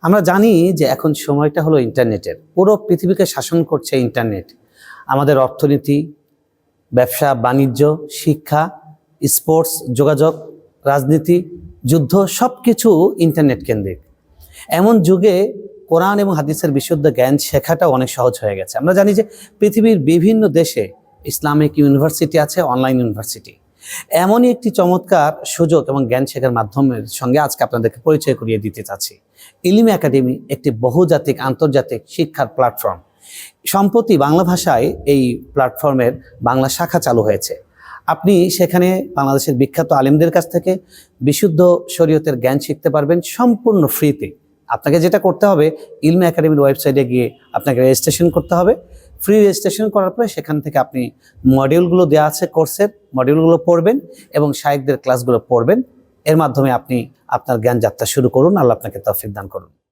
আমরা জানি যে এখন সময়টা হলো ইন্টারনেটের। পুরো পৃথিবীকে শাসন করছে ইন্টারনেট। আমাদের অর্থনীতি, ব্যবসা বাণিজ্য, শিক্ষা, স্পোর্টস, যোগাযোগ, রাজনীতি, যুদ্ধ সবকিছু ইন্টারনেট কেন্দ্রিক। এমন যুগে কোরআন এবং হাদিসের বিশুদ্ধ জ্ঞান শেখাটা অনেক সহজ হয়ে গেছে। আমরা জানি যে পৃথিবীর বিভিন্ন দেশে ইসলামিক ইউনিভার্সিটি আছে, অনলাইন ইউনিভার্সিটি। এমনই একটি চমৎকার সুযোগ এবং জ্ঞান শেখার মাধ্যমের সঙ্গে আজকে আপনাদেরকে পরিচয় করিয়ে দিতে চাচ্ছি। ইলম একাডেমি একটি বহুজাতিক আন্তর্জাতিক শিক্ষার প্ল্যাটফর্ম। সম্প্রতি বাংলা ভাষায় এই প্ল্যাটফর্মের বাংলা শাখা চালু হয়েছে। আপনি সেখানে বাংলাদেশের বিখ্যাত আলেমদের কাছ থেকে বিশুদ্ধ শরীয়তের জ্ঞান শিখতে পারবেন সম্পূর্ণ ফ্রিতে। আপনাকে যেটা করতে হবে, ইলম একাডেমির ওয়েবসাইটে গিয়ে আপনাকে রেজিস্ট্রেশন করতে হবে। ফ্রি রেজিস্ট্রেশন করার পরে সেখান থেকে আপনি মডিউলগুলো দেওয়া আছে, কোর্সের মডিউলগুলো পড়বেন এবং শায়েখদের ক্লাসগুলো পড়বেন। এর মাধ্যমে আপনি আপনার জ্ঞান যাত্রা শুরু করুন। আল্লাহ আপনাকে তৌফিক দান করুন।